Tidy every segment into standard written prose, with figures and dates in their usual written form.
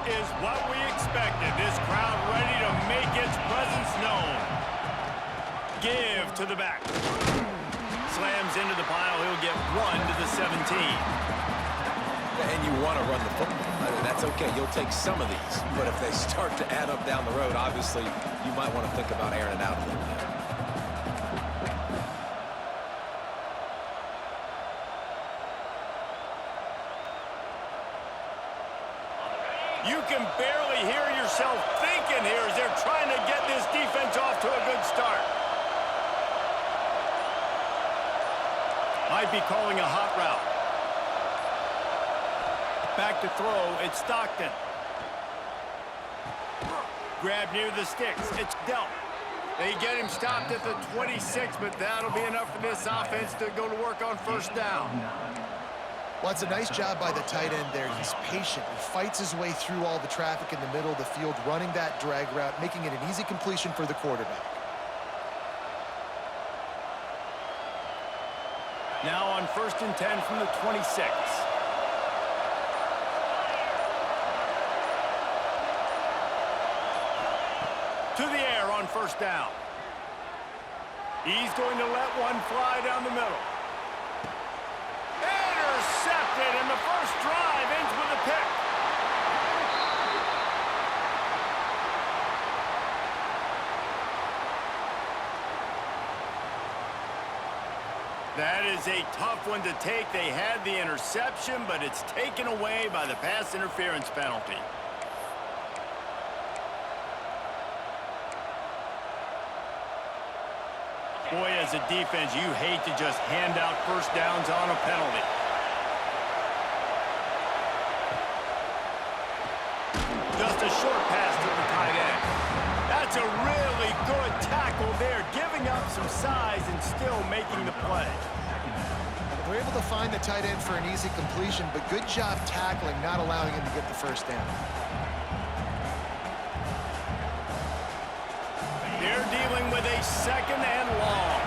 is what we expected. This crowd ready to make its presence known. Give to the back. Slams into the pile. He'll get 1 to the 17. And you want to run the football. I mean, that's okay. You'll take some of these. But if they start to add up down the road, obviously, you might want to think about airing it out a little bit. You can barely hear yourself thinking here as they're trying to get this defense off to a good start. Might be calling a hot route. Back to throw, it's Stockton. Grab near the sticks, it's dealt. They get him stopped at the 26, but that'll be enough for this offense to go to work on first down. Well, it's a nice job by the tight end there. He's patient. He fights his way through all the traffic in the middle of the field, running that drag route, making it an easy completion for the quarterback. Now on 1st and 10 from the 26. To the air on first down. He's going to let one fly down the middle. Intercepted, and the first drive ends with a pick. That is a tough one to take. They had the interception, but it's taken away by the pass interference penalty. Boy, as a defense, you hate to just hand out first downs on a penalty. Just a short pass to the tight end. That's a really good tackle there, giving up some size and still making the play. They're able to find the tight end for an easy completion, but good job tackling, not allowing him to get the first down. They're dealing with a 2nd and long.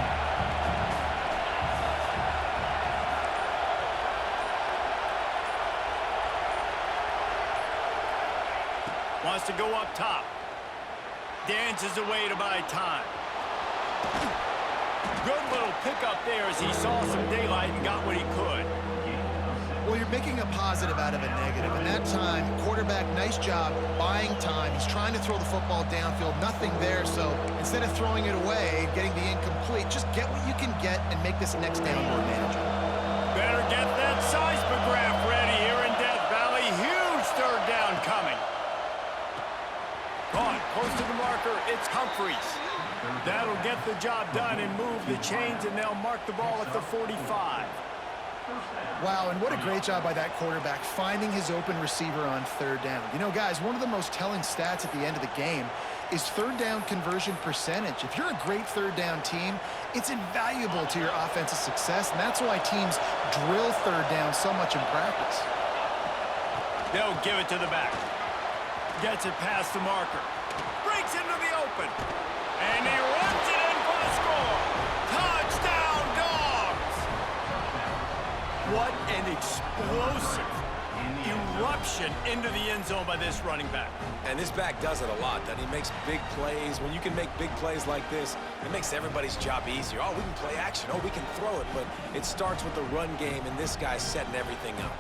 Wants to go up top. Dances away to buy time. Good little pickup there as he saw some daylight and got what he could. Well, you're making a positive out of a negative. And that time, quarterback, nice job buying time. He's trying to throw the football downfield. Nothing there, so instead of throwing it away, getting the incomplete, just get what you can get and make this next down more manageable. Better get that seismograph ready here in Death Valley. Huge 3rd down coming. Caught close to the marker. It's Humphreys. That'll get the job done and move the chains, and they'll mark the ball at the 45. Wow, and what a great job by that quarterback, finding his open receiver on 3rd down. You know, guys, one of the most telling stats at the end of the game is 3rd down conversion percentage. If you're a great 3rd down team, it's invaluable to your offensive success, and that's why teams drill 3rd down so much in practice. They'll give it to the back. Gets it past the marker. Breaks into the open. And he runs it in for the score. Touchdown, Dogs! What an explosive eruption into the end zone by this running back. And this back does it a lot. That he makes big plays. When you can make big plays like this, it makes everybody's job easier. Oh, we can play action. Oh, we can throw it. But it starts with the run game, and this guy's setting everything up.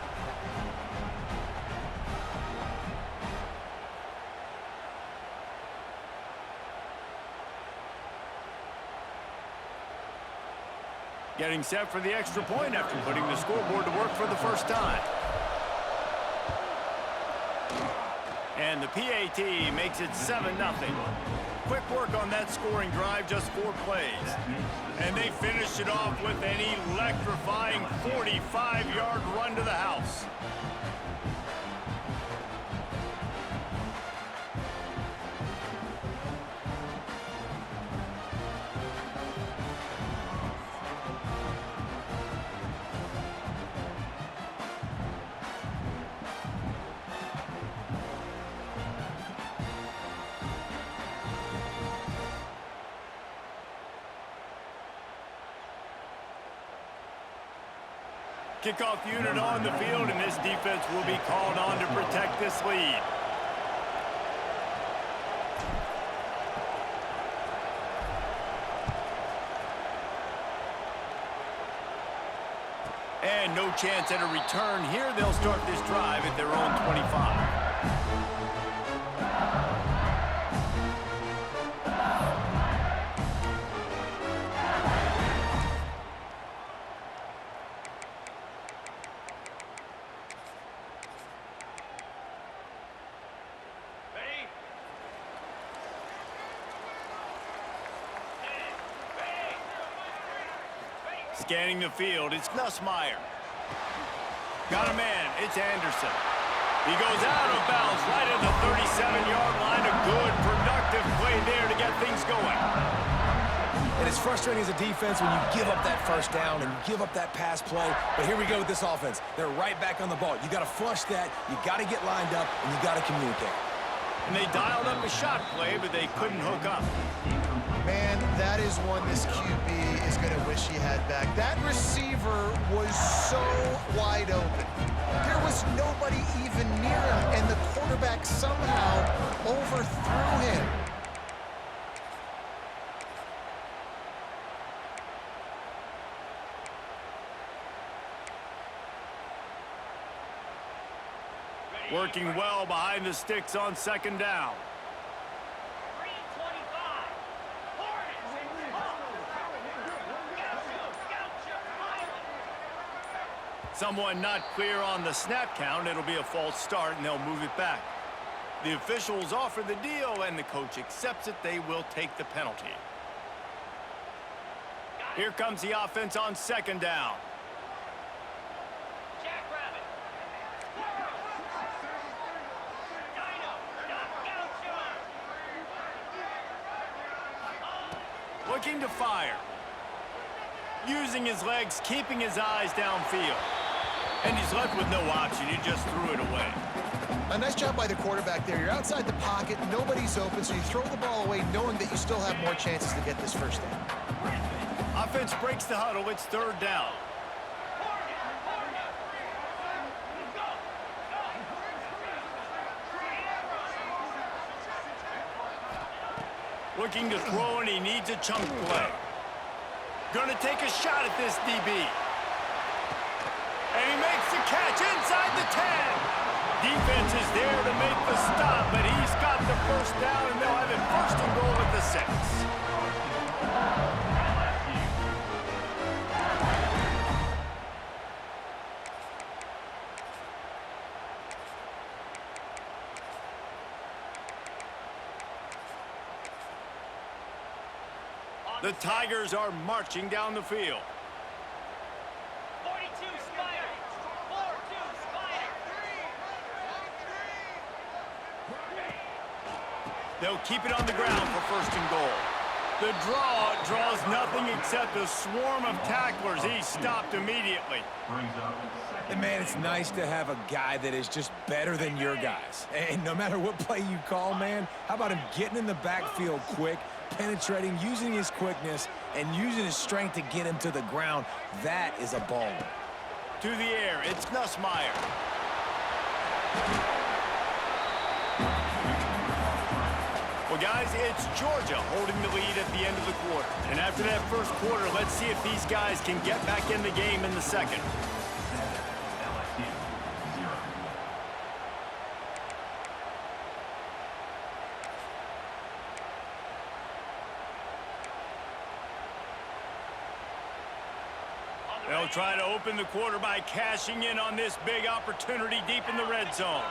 Getting set for the extra point after putting the scoreboard to work for the first time. And the PAT makes it 7-0. Quick work on that scoring drive, just 4 plays. And they finish it off with an electrifying 45-yard run to the house. Kickoff unit on the field, and this defense will be called on to protect this lead. And no chance at a return here. They'll start this drive at their own 25. Scanning the field, it's Nussmeier. Got a man, it's Anderson. He goes out of bounds right at the 37-yard line. A good, productive play there to get things going. And it's frustrating as a defense when you give up that first down and you give up that pass play. But here we go with this offense. They're right back on the ball. You got to flush that, you got to get lined up, and you got to communicate. And they dialed up a shot play, but they couldn't hook up. Man, that is one this QB is going to wish he had back. That receiver was so wide open. There was nobody even near him, and the quarterback somehow overthrew him. Working well behind the sticks on second down. Someone not clear on the snap count. It'll be a false start, and they'll move it back. The officials offer the deal, and the coach accepts it. They will take the penalty. Here comes the offense on second down. Looking to fire. Using his legs, keeping his eyes downfield. And he's left with no option. He just threw it away. A nice job by the quarterback there. You're outside the pocket, nobody's open, so you throw the ball away knowing that you still have more chances to get this first down. Offense breaks the huddle. It's third down. Looking to throw, and he needs a chunk play. Gonna take a shot at this DB. And he makes the catch inside the 10. Defense is there to make the stop, but he's got the first down, and they'll have it first and goal at the 6. The Tigers are marching down the field. 42 Spider. 4-2 Spider. They'll keep it on the ground for first and goal. The draw draws nothing except a swarm of tacklers. He's stopped immediately. And, man, it's nice to have a guy that is just better than your guys. And no matter what play you call, man, how about him getting in the backfield quick, penetrating, using his quickness, and using his strength to get him to the ground? That is a baller. To the air, it's Nussmeier. Well, guys, it's Georgia holding the lead at the end of the quarter. And after that first quarter, let's see if these guys can get back in the game in the second. They'll try to open the quarter by cashing in on this big opportunity deep in the red zone.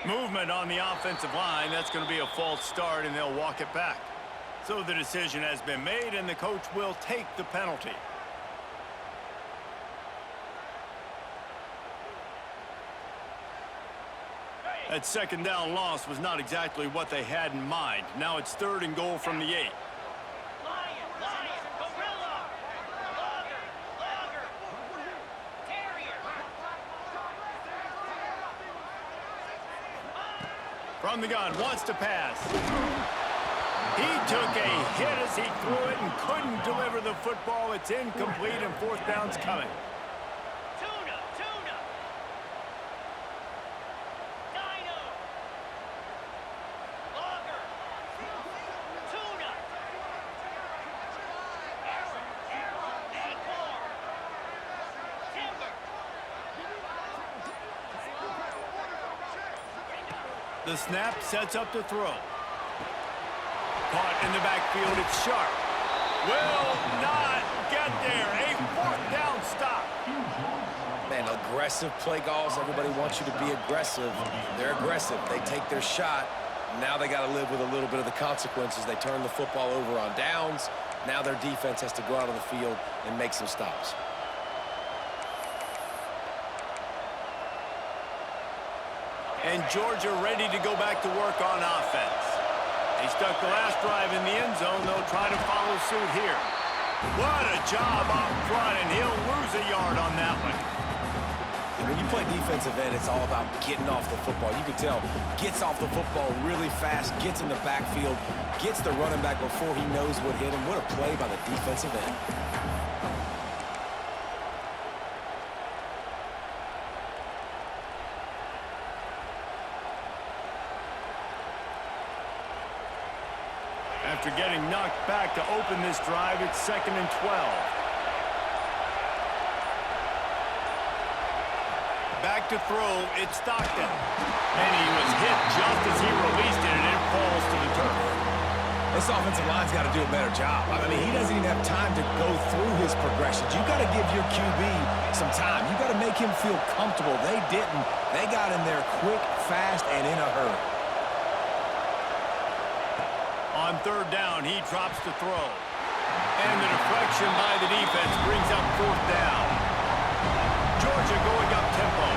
Movement on the offensive line. That's going to be a false start, and they'll walk it back. So the decision has been made, and the coach will take the penalty. That second down loss was not exactly what they had in mind. Now it's third and goal from the 8. From the gun, wants to pass. He took a hit as he threw it and couldn't deliver the football. It's incomplete, and fourth down's coming. The snap sets up the throw. Caught in the backfield, it's Sharp. Will not get there. A fourth down stop. Man, aggressive play calls. Everybody wants you to be aggressive. They're aggressive. They take their shot. Now they got to live with a little bit of the consequences. They turn the football over on downs. Now their defense has to go out on the field and make some stops. And Georgia ready to go back to work on offense. They stuck the last drive in the end zone. They'll try to follow suit here. What a job up front, and he'll lose a yard on that one. And when you play defensive end, it's all about getting off the football. You can tell, gets off the football really fast, gets in the backfield, gets the running back before he knows what hit him. What a play by the defensive end. After getting knocked back to open this drive, it's 2nd and 12. Back to throw, it's Stockton. And he was hit just as he released it, and it falls to the turf. This offensive line's got to do a better job. I mean, he doesn't even have time to go through his progressions. You got to give your QB some time. You got to make him feel comfortable. They didn't. They got in there quick, fast, and in a hurry. On 3rd down, he drops the throw. And the deflection by the defense brings up 4th down. Georgia going up tempo.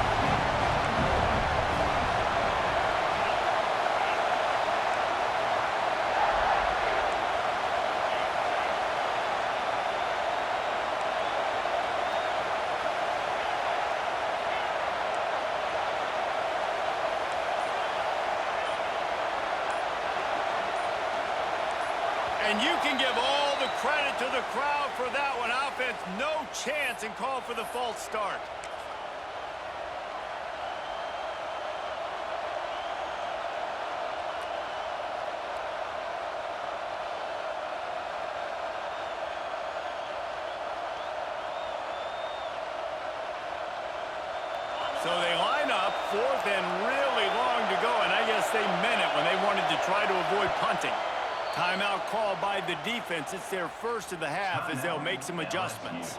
And you can give all the credit to the crowd for that one. Offense, no chance, and call for the false start. So they line up, 4th and really long to go, and I guess they meant it when they wanted to try to avoid punting. Timeout called by the defense. It's their first of the half as they'll make some adjustments.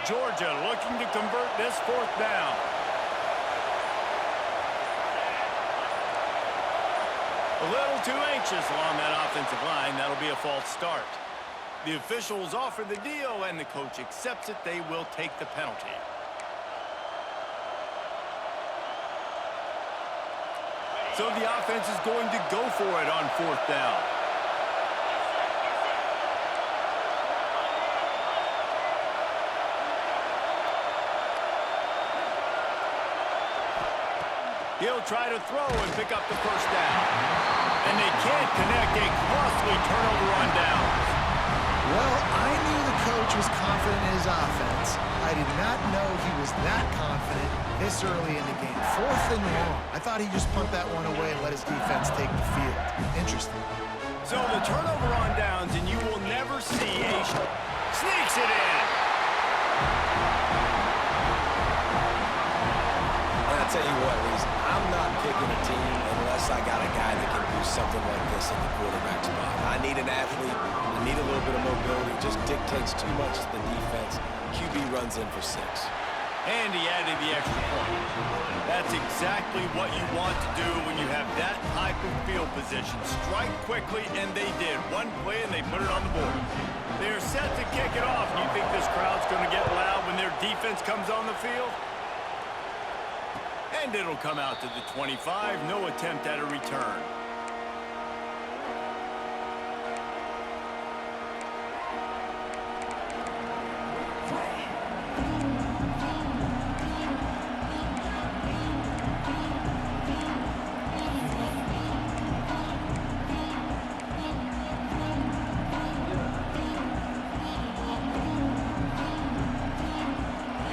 Georgia looking to convert this 4th down. A little too anxious along that offensive line. That'll be a false start. The officials offer the deal, and the coach accepts it. They will take the penalty. So the offense is going to go for it on 4th down. He'll try to throw and pick up the 1st down. And they can't connect. A costly turnover on downs. Well, I knew the coach was confident in his offense. I did not know he was that confident this early in the game. 4th and long. I thought he'd just punt that one away and let his defense take the field. Interesting. So the turnover on downs, and you will never see a sneaks it in. I'll tell you what, Reese, I'm not picking a team unless I got a guy that can do something like this in the quarterback spot. I need an athlete. I need a little bit of mobility. It just dictates too much to the defense. QB runs in for 6. And he added the extra point. That's exactly what you want to do when you have that type of field position. Strike quickly, and they did. One play, and they put it on the board. They're set to kick it off. You think this crowd's going to get loud when their defense comes on the field? And it'll come out to the 25. No attempt at a return.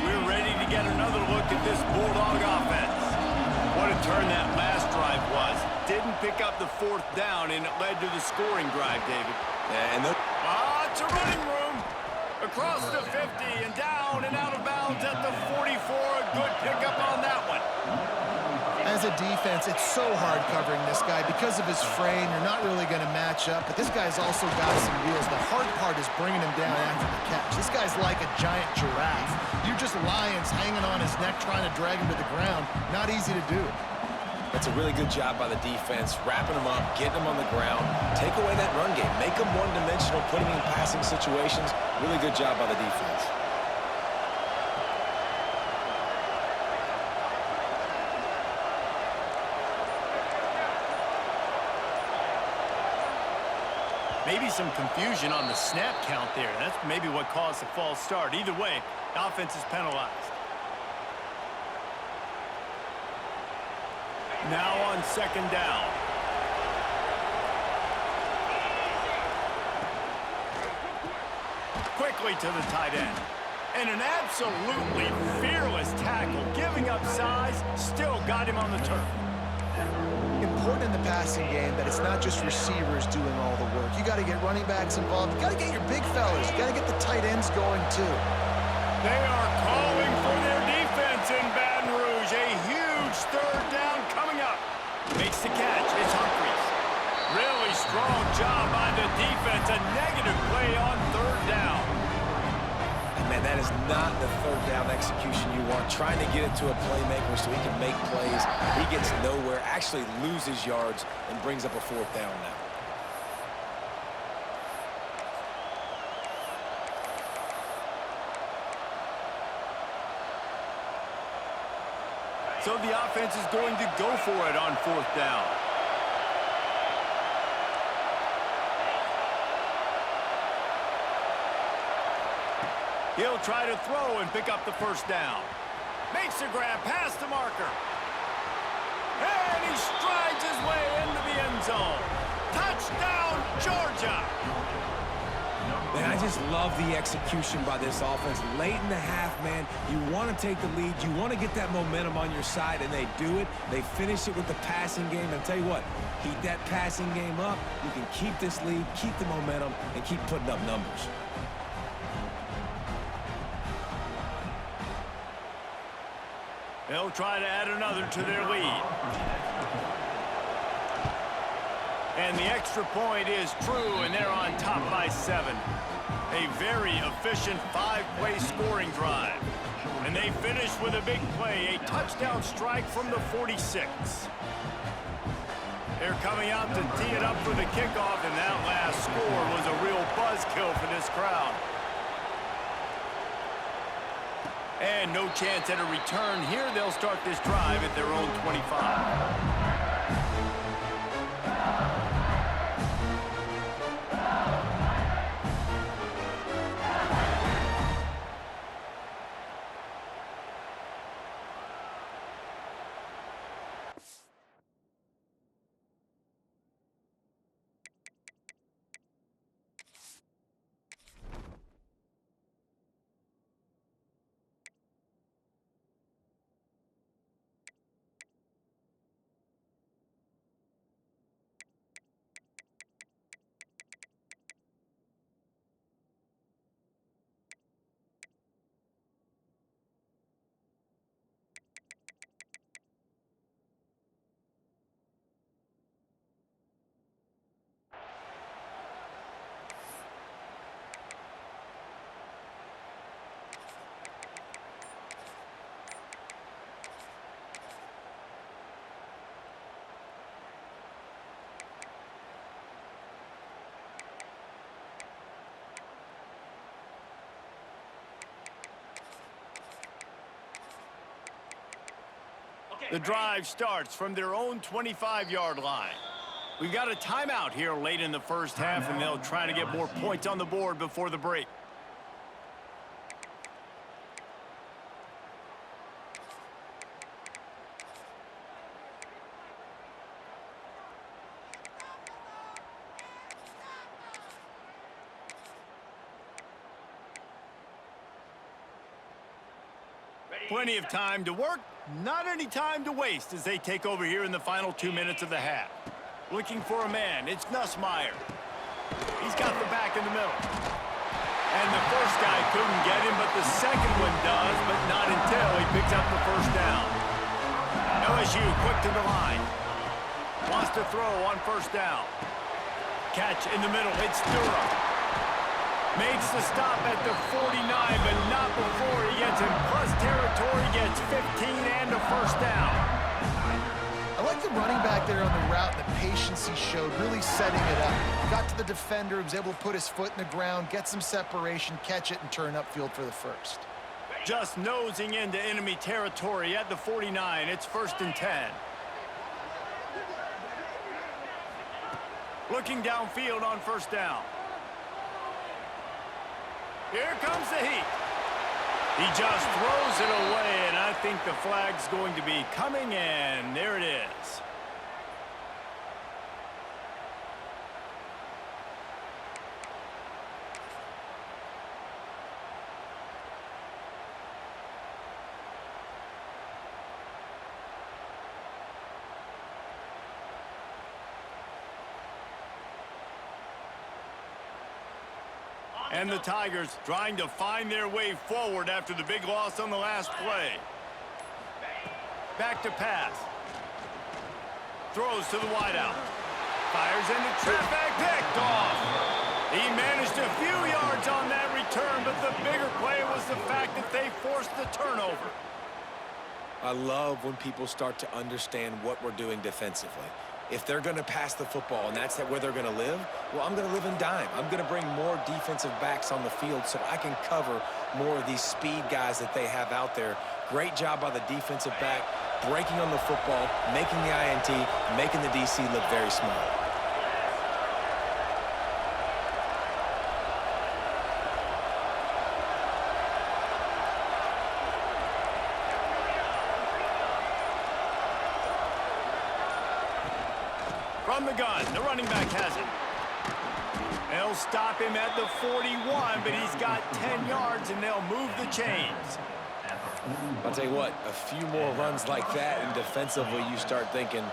We're ready to get another didn't pick up the fourth down, and it led to the scoring drive, David. And It's a running room. Across the 50 and down and out of bounds at the 44. A good pickup on that one. As a defense, it's so hard covering this guy. Because of his frame, you're not really going to match up, but this guy's also got some wheels. The hard part is bringing him down after the catch. This guy's like a giant giraffe. You're just lions hanging on his neck trying to drag him to the ground. Not easy to do. that's a really good job by the defense, wrapping him up, getting him on the ground, take away that run game, make him one-dimensional, put him in passing situations. Really good job by the defense. Maybe some confusion on the snap count there. That's maybe what caused the false start. Either way, the offense is penalized. Now on second down. Quickly to the tight end. And an absolutely fearless tackle. Giving up size, still got him on the turf. Important in the passing game that it's not just receivers doing all the work. You got to get running backs involved. You got to get your big fellas. You got to get the tight ends going too. They are calling for their defense in Baton Rouge. A huge third down coming up. Makes the catch. It's Humphries. Really strong job by the defense. A negative play on third down. Man, that is not the third down execution you want. Trying to get it to a playmaker so he can make plays. He gets nowhere, actually loses yards, and brings up a fourth down now. So the offense is going to go for it on fourth down. He'll try to throw and pick up the first down. Makes a grab past the marker. And he strides his way into the end zone. Touchdown, Georgia! Man, I just love the execution by this offense. Late in the half, man, you want to take the lead. You want to get that momentum on your side, and they do it. They finish it with the passing game. And I'll tell you what, keep that passing game up. You can keep this lead, keep the momentum, and keep putting up numbers. They'll try to add another to their lead. And the extra point is true, and they're on top by 7. A very efficient 5-play scoring drive. And they finish with a big play, a touchdown strike from the 46. They're coming out to tee it up for the kickoff, and that last score was a real buzzkill for this crowd. And no chance at a return here. They'll start this drive at their own 25. The drive starts from their own 25-yard line. We've got a timeout here late in the first half, and they'll try to get more points on the board before the break. Plenty of time to work. Not any time to waste as they take over here in the final 2 minutes of the half. Looking for a man, it's Nussmeier. He's got the back in the middle. And the first guy couldn't get him, but the second one does, but not until he picks up the first down. LSU quick to the line. Wants to throw on first down. Catch in the middle, it's Durham. Makes the stop at the 49, but not before he gets in plus territory, gets 15 and a first down. I like the running back there on the route, the patience he showed, really setting it up. Got to the defender, was able to put his foot in the ground, get some separation, catch it, and turn upfield for the first. Just nosing into enemy territory at the 49. It's 1st and 10. Looking downfield on first down. Here comes the heat. He just throws it away, and I think the flag's going to be coming in. There it is. And the Tigers trying to find their way forward after the big loss on the last play. Back to pass. Throws to the wideout. Fires into traffic, picked off. He managed a few yards on that return, but the bigger play was the fact that they forced the turnover. I love when people start to understand what we're doing defensively. If they're going to pass the football and that's where they're going to live, well, I'm going to live in dime. I'm going to bring more defensive backs on the field so I can cover more of these speed guys that they have out there. Great job by the defensive back, breaking on the football, making the INT, making the DC look very smart. From the gun, the running back has it. They'll stop him at the 41, but he's got 10 yards, and they'll move the chains. I'll tell you what, a few more runs like that, and defensively you start thinking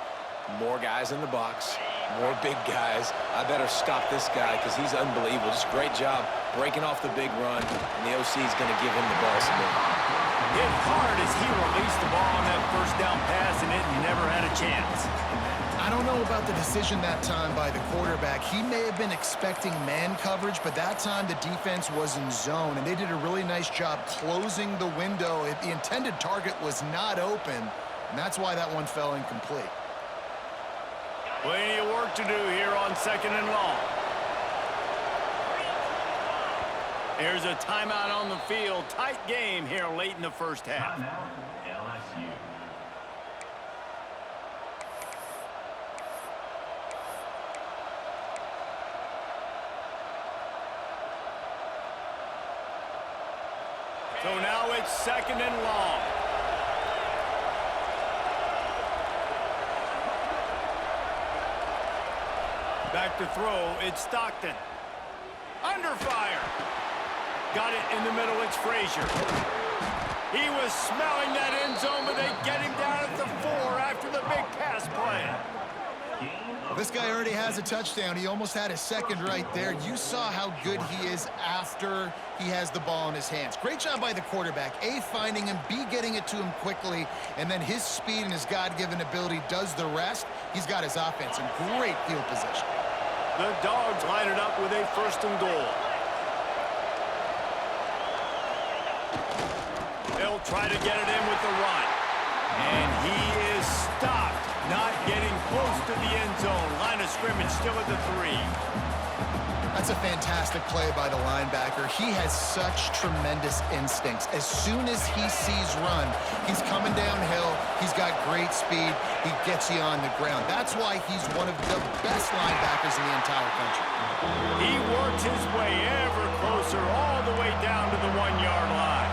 more guys in the box, more big guys. I better stop this guy because he's unbelievable. Just great job breaking off the big run, and the OC is going to give him the ball some more. Hit hard as he released the ball on that first down pass, and it never had a chance. I don't know about the decision that time by the quarterback. He may have been expecting man coverage, but that time the defense was in zone, and they did a really nice job closing the window. The intended target was not open, and that's why that one fell incomplete. Plenty of work to do here on 2nd and long. Here's a timeout on the field. Tight game here late in the first half. LSU. So now it's 2nd and long. Back to throw, it's Stockton. Under fire. Got it in the middle, it's Frazier. He was smelling that end zone, but they get him down at the 4 after the big pass play. This guy already has a touchdown. He almost had a second right there. You saw how good he is after he has the ball in his hands. Great job by the quarterback. A, finding him, B, getting it to him quickly, and then his speed and his God-given ability does the rest. He's got his offense in great field position. The Dogs line it up with a 1st and goal. They'll try to get it in with the run. And he is stopped. Not getting close to the end zone. Line of scrimmage still at the 3. That's a fantastic play by the linebacker. He has such tremendous instincts. As soon as he sees run, he's coming downhill. He's got great speed. He gets you on the ground. That's why he's one of the best linebackers in the entire country. He works his way ever closer all the way down to the 1-yard line.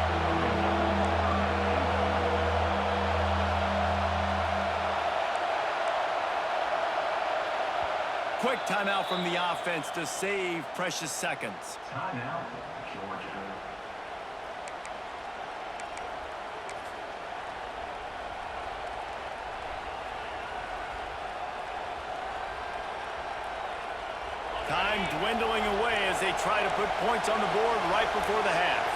Quick timeout from the offense to save precious seconds. Timeout, Georgia. Time dwindling away as they try to put points on the board right before the half.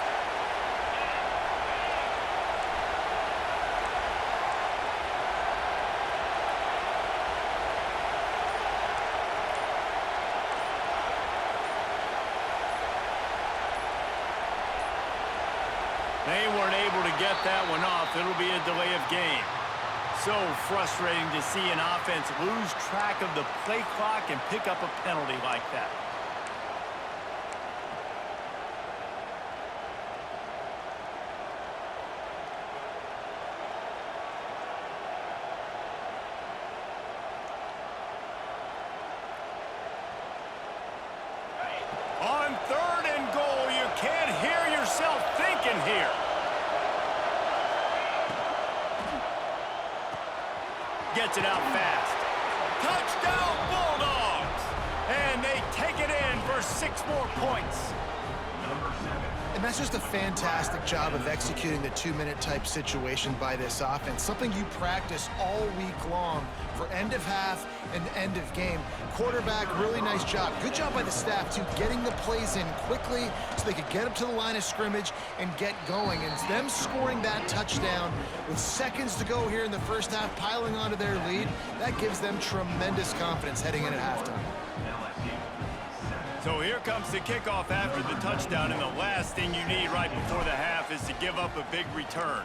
They weren't able to get that one off. It'll be a delay of game. So frustrating to see an offense lose track of the play clock and pick up a penalty like that. On 3rd and goal, you can't hear yourself thinking here. Gets it out fast. Touchdown, Bulldogs! And they take it in for 6 more points. And that's just a fantastic job of executing the 2-minute type situation by this offense. Something you practice all week long for end of half and end of game. Quarterback, really nice job. Good job by the staff, too, getting the plays in quickly so they could get up to the line of scrimmage and get going. And them scoring that touchdown with seconds to go here in the first half, piling onto their lead, that gives them tremendous confidence heading in at halftime. So here comes the kickoff after the touchdown, and the last thing you need right before the half is to give up a big return.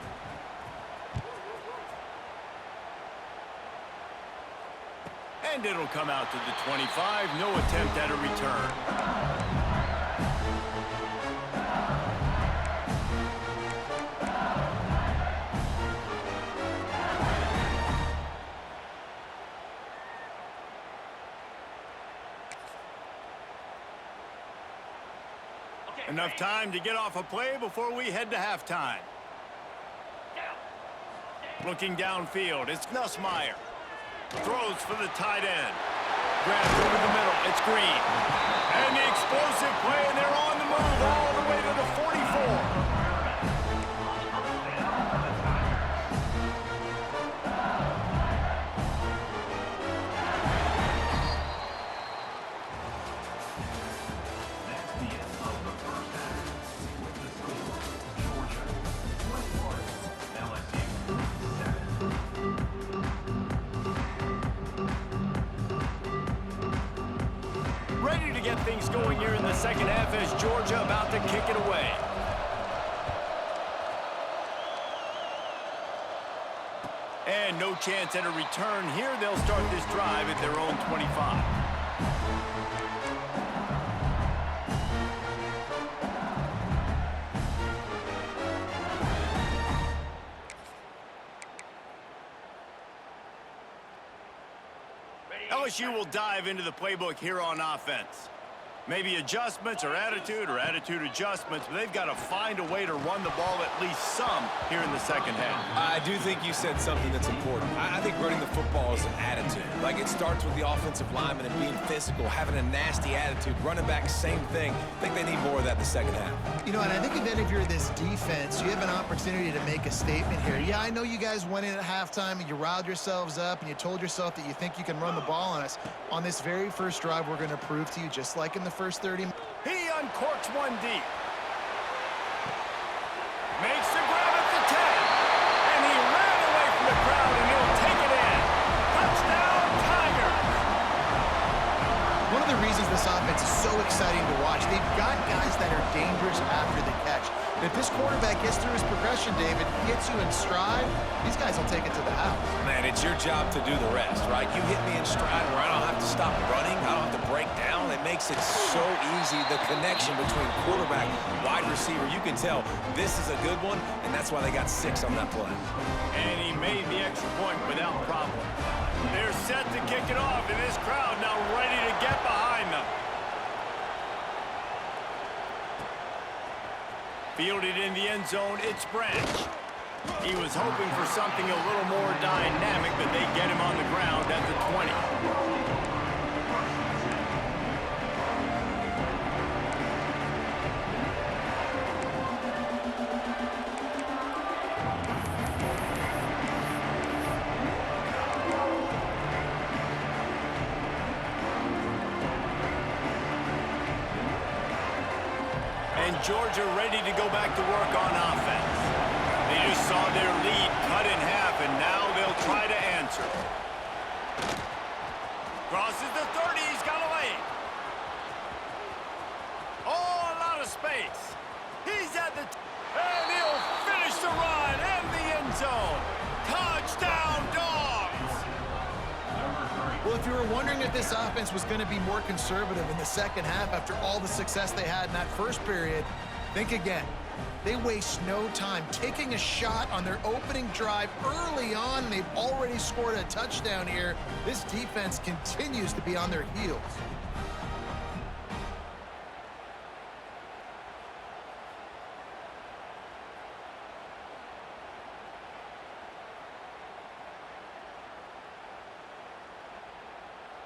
And it'll come out to the 25. No attempt at a return. Enough time to get off a play before we head to halftime. Looking downfield, it's Nussmeier. Throws for the tight end. Grabs over the middle, it's Green. And the explosive play, and they're on the move all the way to the 44. Ready to get things going here in the second half as Georgia about to kick it away. And no chance at a return here. They'll start this drive at their own 25. LSU will dive into the playbook here on offense. Maybe adjustments or attitude adjustments, but they've got to find a way to run the ball at least some here in the second half. I do think you said something that's important. I think running the football is an attitude. Like, it starts with the offensive lineman and being physical, having a nasty attitude. Running back, same thing. I think they need more of that in the second half. You know, and I think then if you're this defense, you have an opportunity to make a statement here. Yeah, I know you guys went in at halftime and you riled yourselves up and you told yourself that you think you can run the ball on us. On this very first drive, we're going to prove to you, just like in the first 30. He uncorks one deep. Makes the grab at the 10. And he ran away from the crowd, and he'll take it in. Touchdown, Tigers! One of the reasons this offense is so exciting to watch, they've got guys that are dangerous after the catch. If this quarterback gets through his progression, David, gets you in stride, these guys will take it to the house. Man, it's your job to do the rest, right? You hit me in stride where I don't have to stop running. I don't have to break down. It makes it so easy. The connection between quarterback, wide receiver, you can tell this is a good one, and that's why they got 6 on that play. And he made the extra point without problem. They're set to kick it off, and this crowd now ready to get behind them. Fielded in the end zone, it's Branch. He was hoping for something a little more dynamic, but they get him on the ground at the 20. And Georgia ready to go back to work on offense. They just saw their lead cut in half, and now they'll try to answer. Crosses the 30, he's got a lane. Oh, a lot of space. He's at the... and he'll finish the run in the end zone. Touchdown, Dogs! Well, if you were wondering if this offense was going to be more conservative in the second half after all the success they had in that first period, think again. They waste no time taking a shot on their opening drive early on. They've already scored a touchdown here. This defense continues to be on their heels.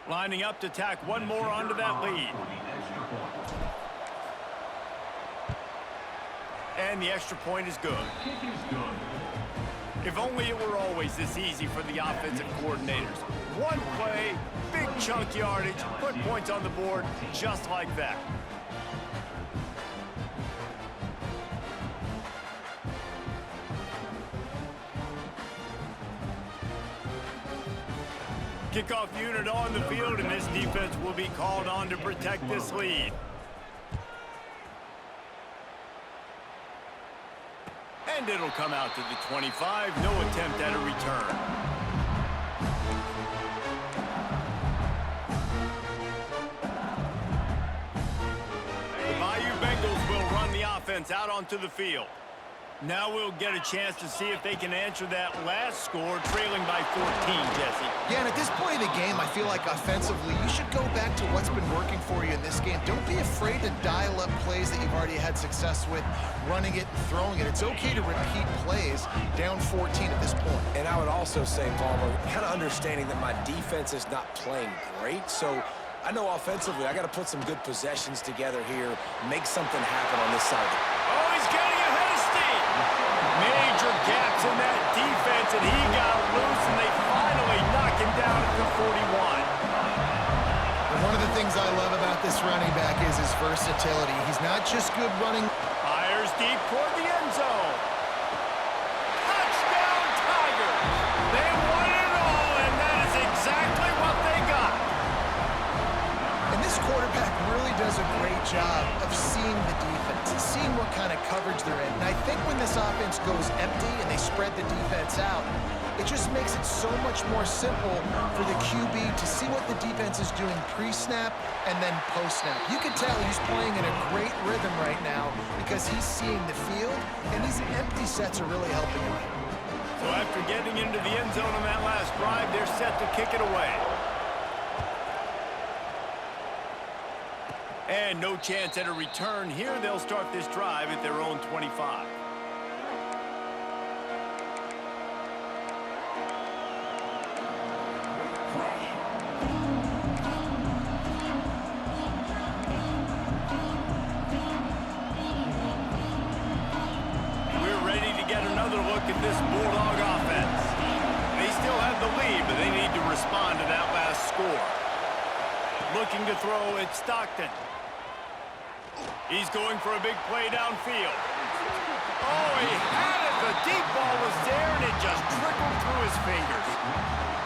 Lining up to tack one more onto that lead. And the extra point is good. If only it were always this easy for the offensive coordinators. One play, big chunk yardage, put points on the board just like that. Kickoff unit on the field, and this defense will be called on to protect this lead. And it'll come out to the 25. No attempt at a return. The Bayou Bengals will run the offense out onto the field. Now we'll get a chance to see if they can answer that last score, trailing by 14, Jesse. Yeah, and at this point of the game, I feel like offensively, you should go back to what's been working for you in this game. Don't be afraid to dial up plays that you've already had success with, running it and throwing it. It's okay to repeat plays down 14 at this point. And I would also say, Palmer, kind of understanding that my defense is not playing great, so I know offensively I got to put some good possessions together here, make something happen on this side. Oh, he's getting ahead of steam. Major gaps in that defense, and he got loose, and they finally knock him down at the 41. And one of the things I love about this running back is his versatility. He's not just good running. Fires deep toward the end zone. Touchdown, Tigers. They won it all, and that is exactly what they got. And this quarterback really does a great job of seeing the defense, seeing what kind of coverage they're in. And I think when this offense goes empty and they spread the defense out, it just makes it so much more simple for the QB to see what the defense is doing pre-snap and then post-snap. You can tell he's playing in a great rhythm right now because he's seeing the field, and these empty sets are really helping him. So after getting into the end zone on that last drive, they're set to kick it away. And no chance at a return here. They'll start this drive at their own 25. We're ready to get another look at this Bulldog offense. They still have the lead, but they need to respond to that last score. Looking to throw at Stockton. He's going for a big play downfield. Oh, he had it. The deep ball was there, and it just trickled through his fingers.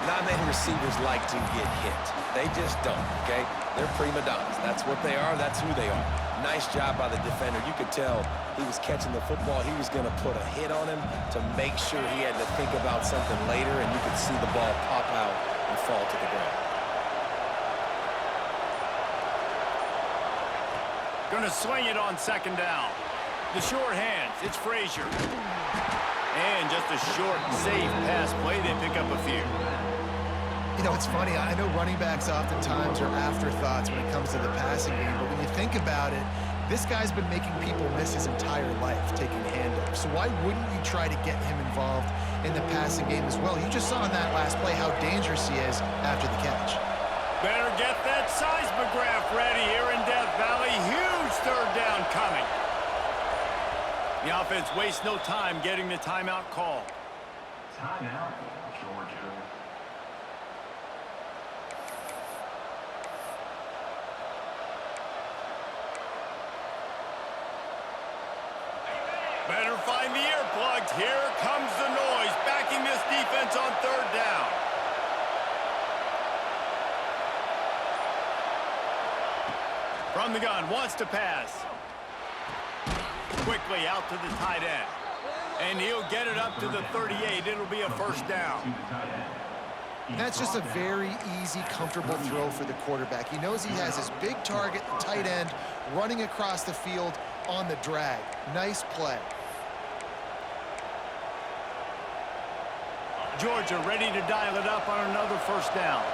Not many receivers like to get hit. They just don't, okay? They're prima donnas. That's what they are. That's who they are. Nice job by the defender. You could tell he was catching the football. He was going to put a hit on him to make sure he had to think about something later, and you could see the ball pop out and fall to the ground. Gonna swing it on second down. The short hands, it's Frazier. And just a short, safe pass play, they pick up a few. You know, it's funny. I know running backs oftentimes are afterthoughts when it comes to the passing game, but when you think about it, this guy's been making people miss his entire life taking handoffs. So why wouldn't you try to get him involved in the passing game as well? You just saw in that last play how dangerous he is after the catch. Better get that seismograph ready here in Death Valley. Huge third down coming. The offense wastes no time getting the timeout call. Timeout, Georgia. here comes the noise, backing this defense on third down. From the gun, wants to pass. Quickly out to the tight end. And he'll get it up to the 38. It'll be a first down. That's just a very easy, comfortable throw for the quarterback. He knows he has his big target, the tight end, running across the field on the drag. Nice play. Georgia ready to dial it up on another first down.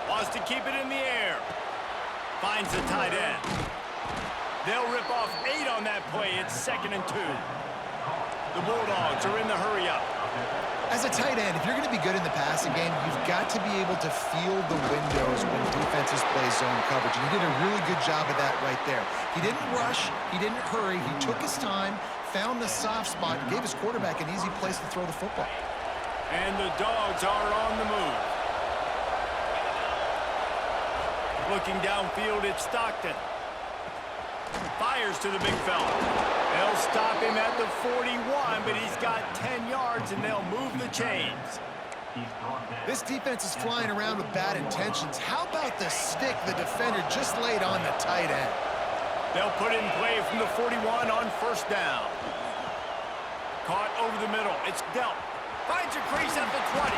Wants to keep it in the air. Finds the tight end. They'll rip off 8 on that play. It's 2nd and 2. The Bulldogs are in the hurry up. As a tight end, if you're going to be good in the passing game, you've got to be able to feel the windows when defenses play zone coverage. And he did a really good job of that right there. He didn't rush. He didn't hurry. He took his time, found the soft spot, and gave his quarterback an easy place to throw the football. And the Dogs are on the move. Looking downfield, it's Stockton. Fires to the big fella. They'll stop him at the 41, but he's got 10 yards, and they'll move the chains. This defense is flying around with bad intentions. How about the stick the defender just laid on the tight end? They'll put in play from the 41 on first down. Caught over the middle. It's dealt. Finds a crease at the 20.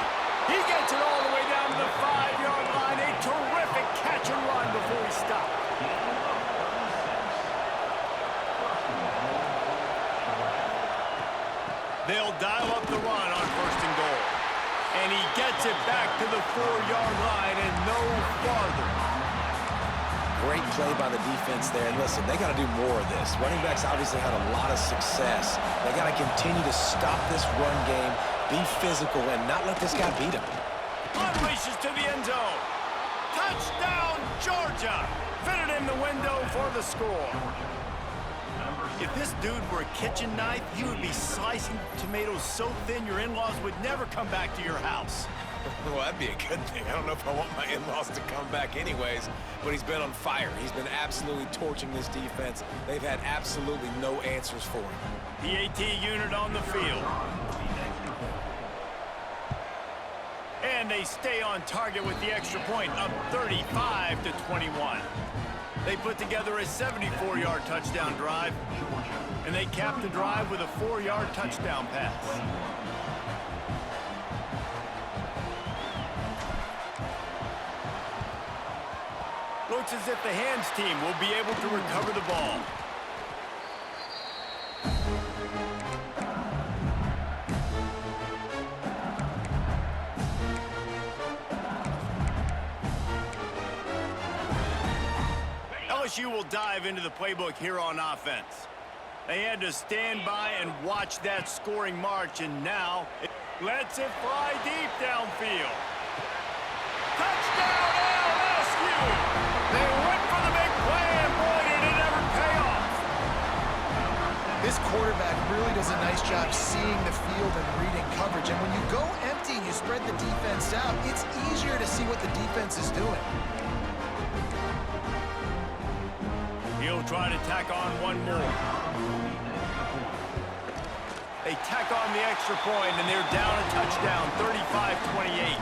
He gets it all the way down to the 5-yard line. A terrific catch and run before he stopped. They'll dial up the run on first and goal. And he gets it back to the 4-yard line and no farther. Great play by the defense there. And listen, they got to do more of this. Running backs obviously had a lot of success. They got to continue to stop this run game, be physical, and not let this guy beat him. Unleashes to the end zone. Touchdown, Georgia. Fitted in the window for the score. If this dude were a kitchen knife, you would be slicing tomatoes so thin your in-laws would never come back to your house. Well, that'd be a good thing. I don't know if I want my in-laws to come back anyways, but he's been on fire. He's been absolutely torching this defense. They've had absolutely no answers for him. PAT unit on the field. And they stay on target with the extra point, up 35-21. They put together a 74-yard touchdown drive, and they capped the drive with a 4-yard touchdown pass. Looks as if the hands team will be able to recover the ball. LSU will dive into the playbook here on offense. They had to stand by and watch that scoring march, and now it lets it fly deep downfield. Touchdown, LSU! They went for the big play, and boy, did it ever pay off. This quarterback really does a nice job seeing the field and reading coverage. And when you go empty and you spread the defense out, it's easier to see what the defense is doing. He'll try to tack on one more. They tack on the extra point, and they're down a touchdown, 35-28.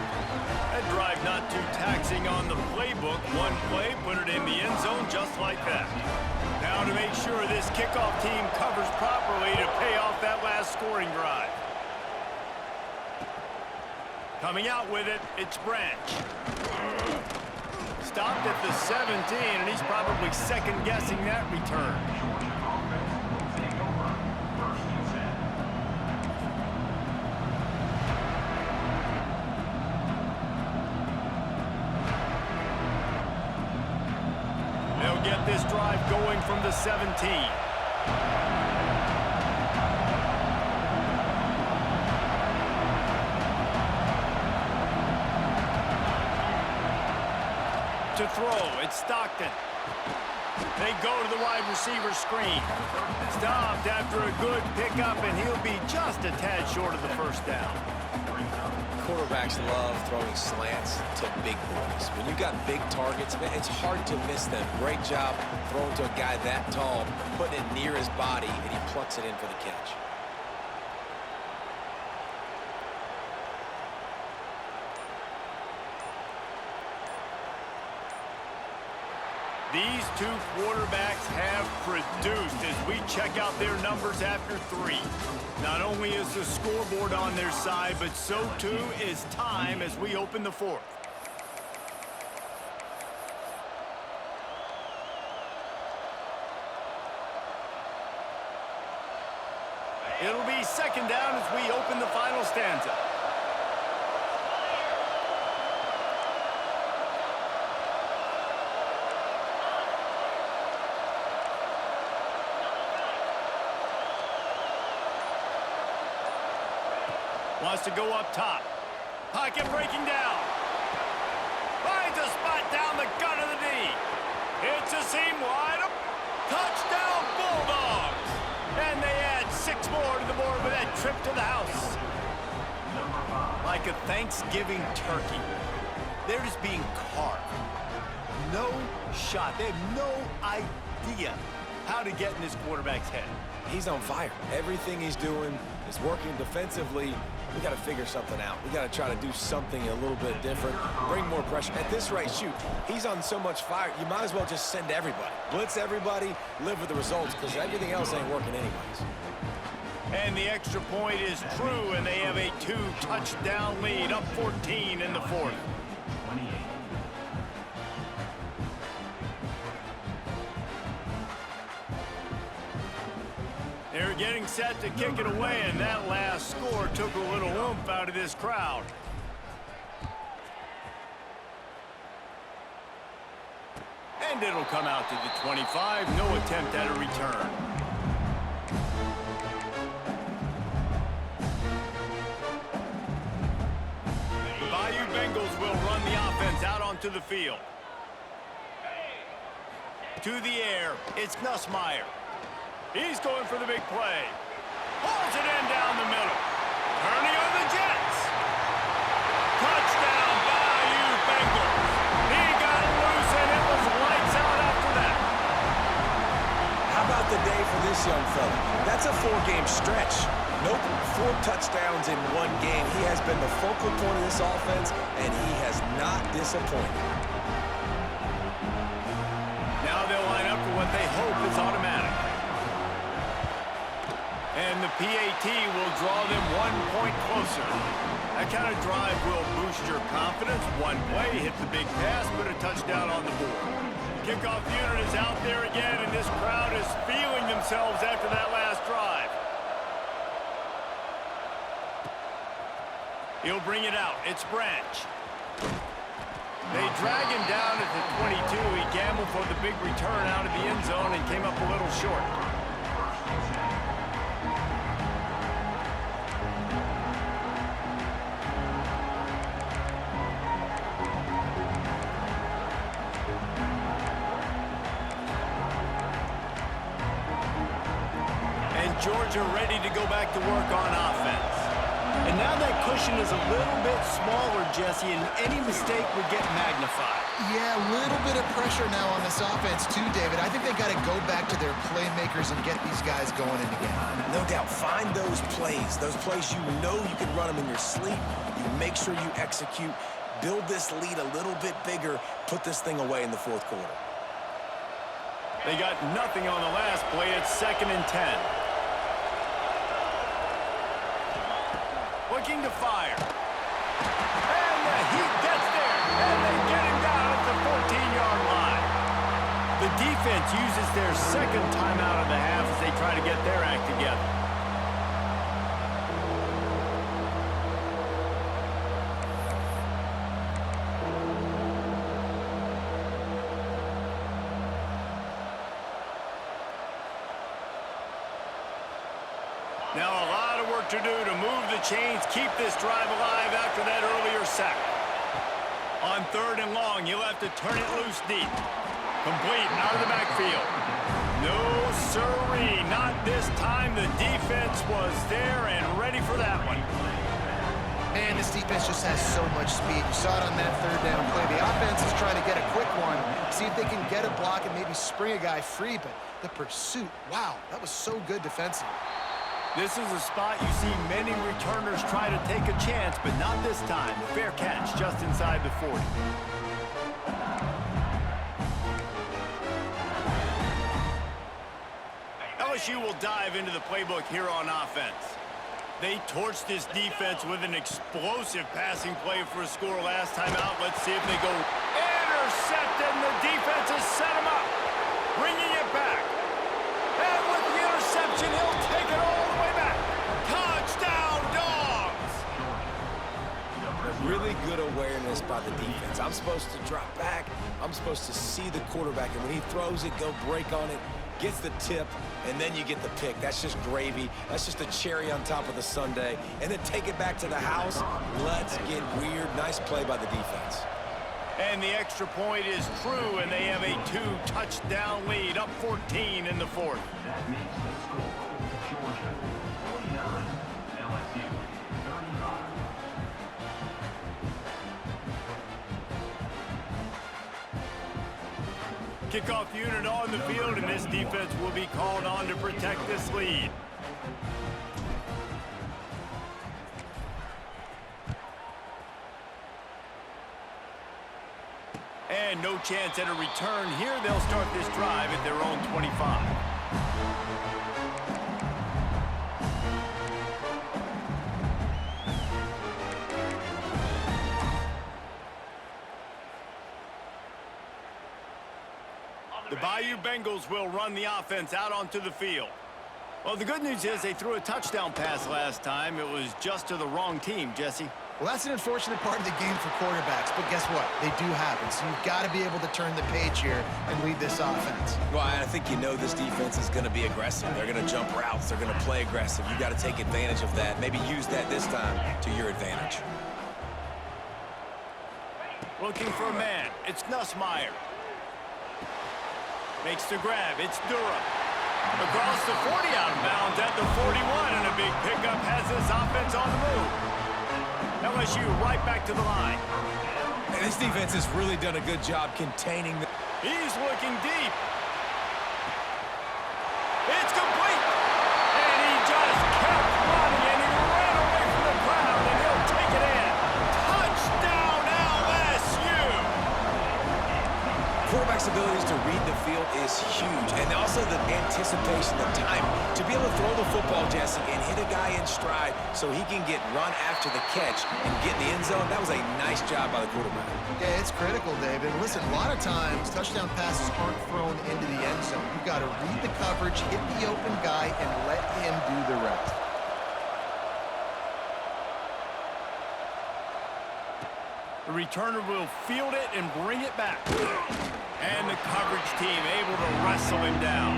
That drive not too taxing on the playbook. One play, put it in the end zone just like that. Now to make sure this kickoff team covers properly to pay off that last scoring drive. Coming out with it, it's Branch. Stopped at the 17, and he's probably second-guessing that return. They'll get this drive going from the 17. To throw, it's Stockton. They go to the wide receiver screen. Stopped after a good pickup, and he'll be just a tad short of the first down. Quarterbacks love throwing slants to big boys. When you got big targets, man, it's hard to miss them. Great job throwing to a guy that tall, putting it near his body, and he plucks it in for the catch. These two quarterbacks have produced as we check out their numbers after 3. Not only is the scoreboard on their side, but so too is time as we open the 4th. It'll be 2nd down as we open the final stanza. Wants to go up top. Pocket breaking down. Finds a spot down the gut of the knee. It's a seam wide. Touchdown Bulldogs. And they add 6 more to the board with that trip to the house. Like a Thanksgiving turkey. They're just being carved. No shot. They have no idea how to get in this quarterback's head. He's on fire. Everything he's doing is working defensively. We got to figure something out. We got to try to do something a little bit different, bring more pressure. At this rate, shoot, he's on so much fire, you might as well just send everybody. Blitz everybody, live with the results, because everything else ain't working anyways. And the extra point is true, and they have a 2-touchdown lead, up 14 in the 4th. 28. They're getting set to kick it away, and that last score took a little oomph out of this crowd. And it'll come out to the 25. No attempt at a return. Bayou Bengals will run the offense out onto the field. To the air, it's Nussmeier. He's going for the big play. Pulls it in down the middle. Turning on the Jets. Touchdown, Bayou Bengals. He got loose, and it was lights out after that. How about the day for this young fella? That's a 4-game stretch. Nope, 4 touchdowns in 1 game. He has been the focal point of this offense, and he has not disappointed. Now they'll line up for what they hope is automatic. And the PAT will draw them 1 point closer. That kind of drive will boost your confidence. 1 play, hit the big pass, put a touchdown on the board. Kickoff unit is out there again, and this crowd is feeling themselves after that last drive. He'll bring it out. It's Branch. They drag him down at the 22. He gambled for the big return out of the end zone and came up a little short. Georgia ready to go back to work on offense. And now that cushion is a little bit smaller, Jesse, and any mistake would get magnified. Yeah, a little bit of pressure now on this offense too, David. I think they got to go back to their playmakers and get these guys going in again. No doubt. Find those plays you know you can run them in your sleep. You make sure you execute. Build this lead a little bit bigger. Put this thing away in the 4th quarter. They got nothing on the last play. It's 2nd and 10. Looking to fire. And the heat gets there. And they get him down at the 14-yard line. The defense uses their 2nd timeout of the half as they try to get their act together. Now a lot of work to do to move the chains, keep this drive alive after that earlier sack. On 3rd and long, he'll have to turn it loose deep. Complete out of the backfield. No sirree, not this time. The defense was there and ready for that one. And defense just has so much speed. You saw it on that third down play. The offense is trying to get a quick one, see if they can get a block and maybe spring a guy free, but the pursuit, wow, that was so good defensively. This is a spot you see many returners try to take a chance, but not this time. Fair catch just inside the 40. LSU will dive into the playbook here on offense. They torched this defense with an explosive passing play for a score last time out. Let's see if they go intercepted, and the defense has set him up, bringing it back. And with the interception, he'll take it all the way back. Touchdown, Dogs! Really good awareness by the defense. I'm supposed to drop back. I'm supposed to see the quarterback, and when he throws it, go break on it, gets the tip, and then you get the pick. That's just gravy. That's just a cherry on top of the sundae. And then take it back to the house. Let's get weird. Nice play by the defense. And the extra point is true, and they have a 2-touchdown lead, up 14 in the fourth. That makes the score Georgia 49, LSU 35. Kickoff unit on the field, and this defense will be called on to protect this lead. And no chance at a return here. They'll start this drive at their own 25. The Bayou Bengals will run the offense out onto the field. Well, the good news is they threw a touchdown pass last time. It was just to the wrong team, Jesse. Well, that's an unfortunate part of the game for quarterbacks, but guess what? They do happen, so you've got to be able to turn the page here and lead this offense. Well, I think you know this defense is going to be aggressive. They're going to jump routes. They're going to play aggressive. You got to take advantage of that. Maybe use that this time to your advantage. Looking for a man. It's Nussmeier. Makes the grab. It's Durham. Across the 40, out of bounds at the 41, and a big pickup has this offense on the move. LSU right back to the line. And this defense has really done a good job containing the... He's looking deep. It's complete. And he just kept running, and he ran away from the crowd, and he'll take it in. Touchdown, LSU! Quarterback's abilities to read the field is huge, and also the anticipation, the time to be able to throw the football, Jesse, and hit a guy in stride so he can get run after the catch and get in the end zone. That was a nice job by the quarterback. Yeah, it's critical, David. Listen, a lot of times touchdown passes aren't thrown into the end zone. You've got to read the coverage, hit the open guy, and let him do the rest. The returner will field it and bring it back. And the coverage team able to wrestle him down.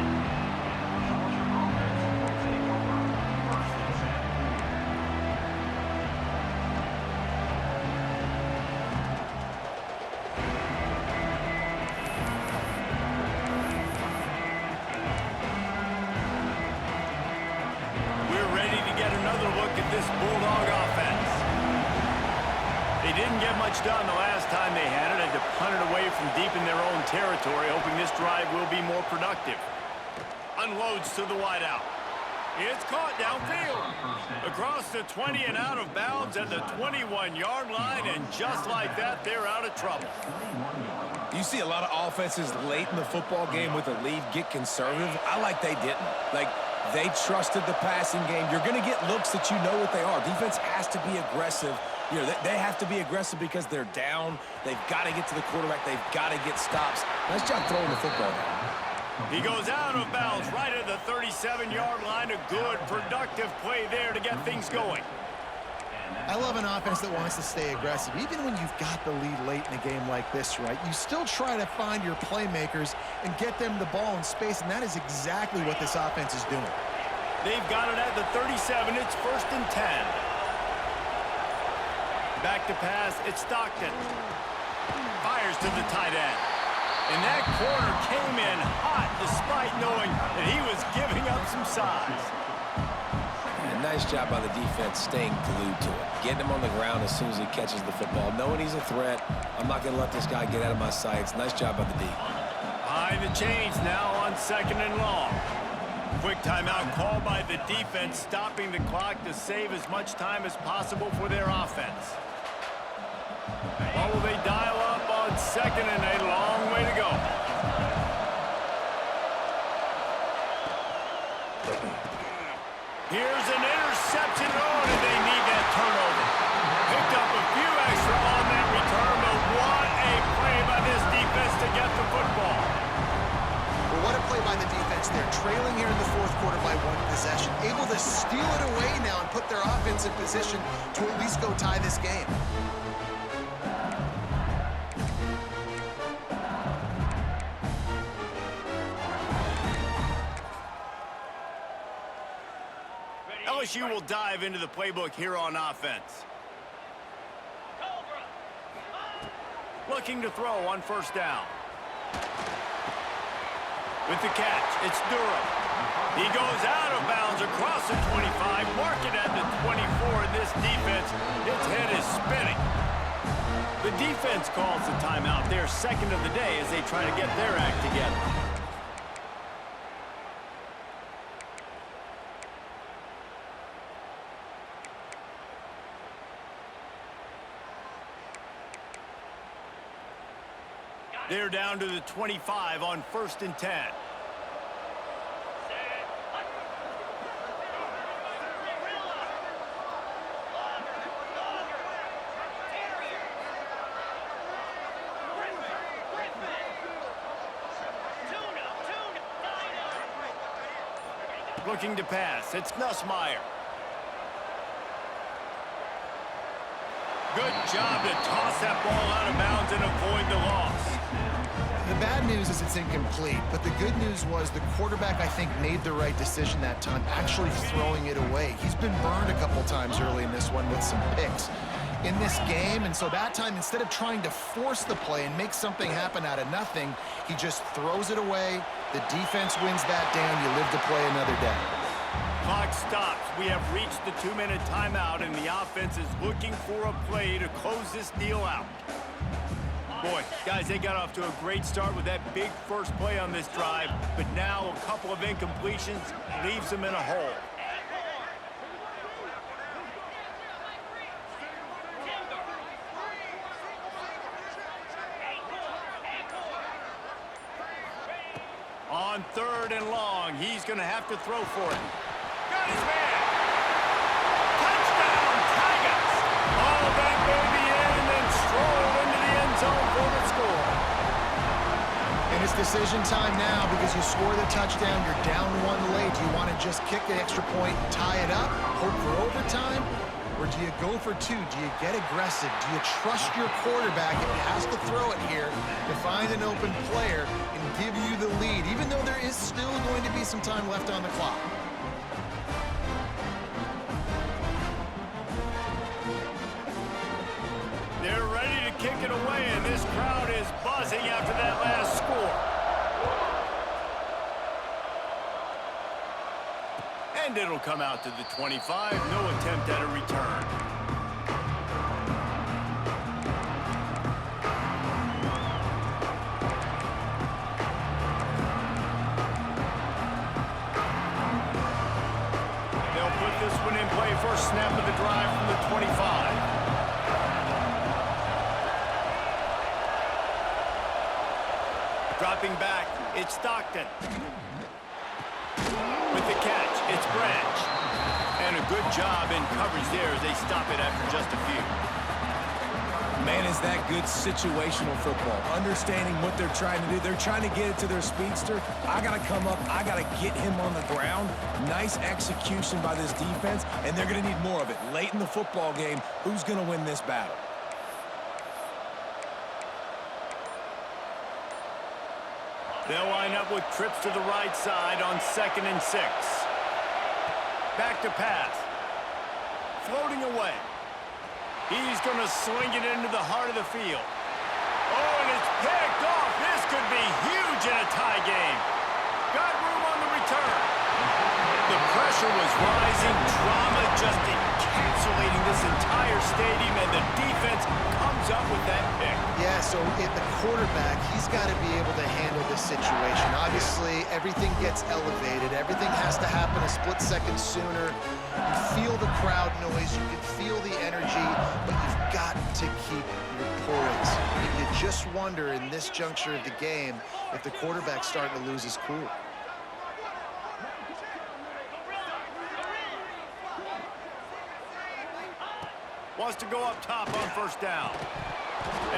We're ready to get another look at this Bulldog offense. They didn't get much done the last time they had it. Had to punt it away from deep in their own territory, hoping this drive will be more productive. Unloads to the wideout. It's caught downfield. Across the 20 and out of bounds at the 21-yard line, and just like that, they're out of trouble. You see a lot of offenses late in the football game with a lead get conservative. I like they didn't. Like, they trusted the passing game. You're going to get looks that you know what they are. Defense has to be aggressive. You know, they have to be aggressive because they're down. They've got to get to the quarterback. They've got to get stops. Nice job throwing the football down. He goes out of bounds right at the 37-yard line. A good, productive play there to get things going. I love an offense that wants to stay aggressive. Even when you've got the lead late in a game like this, right, you still try to find your playmakers and get them the ball in space, and that is exactly what this offense is doing. They've got it at the 37. It's 1st and 10. Back to pass. It's Stockton. Fires to the tight end. And that corner came in hot despite knowing that he was giving up some size. And nice job by the defense staying glued to it. Getting him on the ground as soon as he catches the football. Knowing he's a threat, I'm not going to let this guy get out of my sights. Nice job by the D. Behind the chains now on 2nd and long. Quick timeout called by the defense, stopping the clock to save as much time as possible for their offense. What will they dial up on 2nd and a long way to go? Here's an interception. Oh, and they need that turnover. Picked up a few extra on that return, but what a play by this defense to get the football. Well, what a play by the defense. They're trailing here in the 4th quarter by 1 possession, able to steal it away now and put their offense in position to at least go tie this game. LSU will dive into the playbook here on offense. Looking to throw on 1st down. With the catch, it's Durham. He goes out of bounds across the 25, mark it at the 24, and this defense, its head is spinning. The defense calls the timeout, their 2nd of the day as they try to get their act together. They're down to the 25 on 1st and 10. Looking to pass. It's Nussmeier. Good job to toss that ball out of bounds and avoid the loss. The bad news is it's incomplete, but the good news was the quarterback, I think, made the right decision that time, actually throwing it away. He's been burned a couple times early in this one with some picks in this game, and so that time, instead of trying to force the play and make something happen out of nothing, he just throws it away. The defense wins that down. You live to play another day. Clock stops. We have reached the 2-minute timeout, and the offense is looking for a play to close this deal out. Boy, guys, they got off to a great start with that big first play on this drive, but now a couple of incompletions leaves them in a hole. On 3rd and long, he's going to have to throw for it. Got his man. Touchdown, Tigers. All that baby in and stroll into the end zone for the score. And it's decision time now because you score the touchdown, you're down 1 late. Do you want to just kick the extra point, tie it up, hope for overtime? Or do you go for 2? Do you get aggressive? Do you trust your quarterback if he has to throw it here to find an open player and give you the lead, even though there is still going to be some time left on the clock? They're ready to kick it away, and this crowd is buzzing after that last score. And it'll come out to the 25. No attempt at a return. They'll put this one in play. First snap of the drive from the 25. Dropping back, it's Stockton. With the catch, it's Branch. And a good job in coverage there as they stop it after just a few. Man, is that good situational football. Understanding what they're trying to do. They're trying to get it to their speedster. I got to come up. I got to get him on the ground. Nice execution by this defense, and they're going to need more of it. Late in the football game, who's going to win this battle? They'll line up with trips to the right side on 2nd and 6. Back to pass. Floating away. He's going to sling it into the heart of the field. Oh, and it's picked off. This could be huge in a tie game. Got room on the return. The pressure was rising, drama just encapsulating this entire stadium, and the defense comes up with that pick. Yeah, so the quarterback, he's got to be able to handle this situation. Obviously, everything gets elevated. Everything has to happen a split second sooner. You feel the crowd noise. You can feel the energy, but you've got to keep your poise. You just wonder in this juncture of the game if the quarterback's starting to lose his cool. Wants to go up top on first down.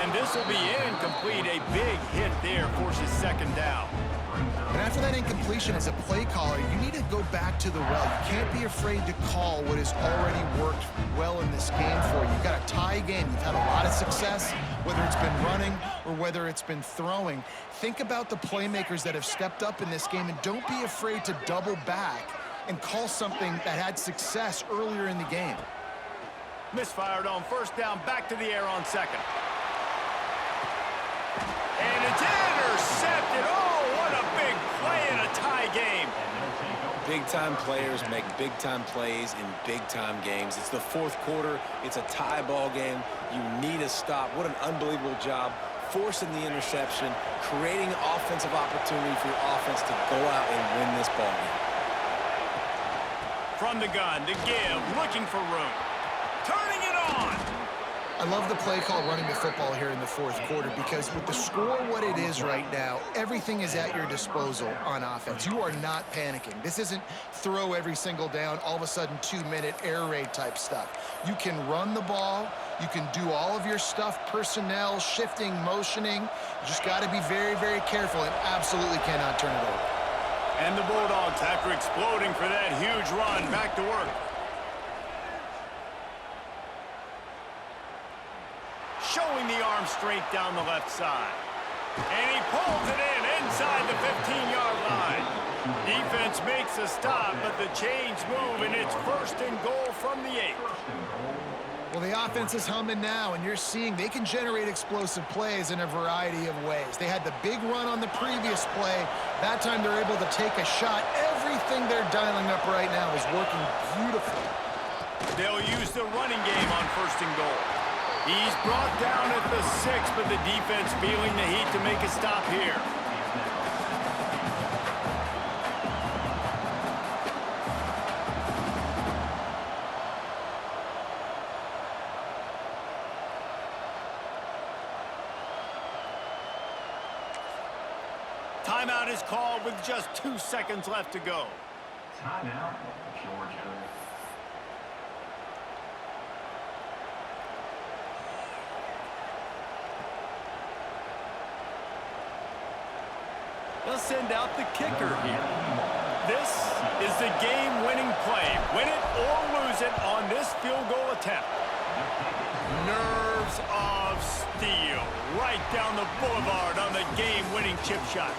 And this will be incomplete. A big hit there forces second down. And after that incompletion, as a play caller, you need to go back to the well. You can't be afraid to call what has already worked well in this game for you. You've got a tie game. You've had a lot of success, whether it's been running or whether it's been throwing. Think about the playmakers that have stepped up in this game, and don't be afraid to double back and call something that had success earlier in the game. Misfired on first down, back to the air on second. And it's intercepted. Oh, what a big play in a tie game. Big-time players make big-time plays in big-time games. It's the fourth quarter. It's a tie ball game. You need a stop. What an unbelievable job forcing the interception, creating offensive opportunity for your offense to go out and win this ball game. From the gun, to give, looking for room. Turning it on. I love the play call running the football here in the fourth quarter, because with the score what it is right now, everything is at your disposal on offense. You are not panicking. This isn't throw every single down, all of a sudden 2-minute air raid type stuff. You can run the ball. You can do all of your stuff, personnel, shifting, motioning. You just got to be very, very careful and absolutely cannot turn it over. And the Bulldogs, after exploding for that huge run, back to work. Showing the arm strength down the left side. And he pulls it in inside the 15-yard line. Defense makes a stop, but the chains move, and it's first and goal from the 8. Well, the offense is humming now, and you're seeing they can generate explosive plays in a variety of ways. They had the big run on the previous play. That time they're able to take a shot. Everything they're dialing up right now is working beautifully. They'll use the running game on first and goal. He's brought down at the 6, but the defense feeling the heat to make a stop here. Timeout is called with just 2 seconds left to go. Timeout, Georgia. They'll send out the kicker here. This is the game-winning play. Win it or lose it on this field goal attempt. Nerves of steel. Right down the boulevard on the game-winning chip shot.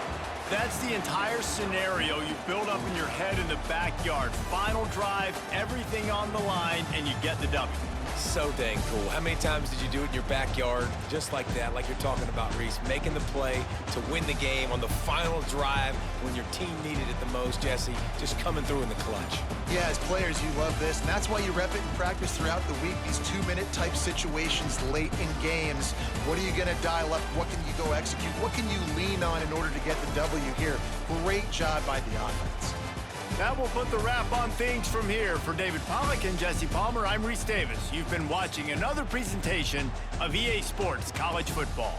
That's the entire scenario you build up in your head in the backyard. Final drive, everything on the line, and you get the W. So dang cool. How many times did you do it in your backyard just like that, like you're talking about, Reese? Making the play to win the game on the final drive when your team needed it the most, Jesse. Just coming through in the clutch. Yeah, as players, you love this, and that's why you rep it in practice throughout the week. These 2-minute type situations late in games. What are you going to dial up? What can you go execute? What can you lean on in order to get the W here? Great job by the offense. That will put the wrap on things from here. For David Pollack and Jesse Palmer, I'm Reese Davis. You've been watching another presentation of EA Sports College Football.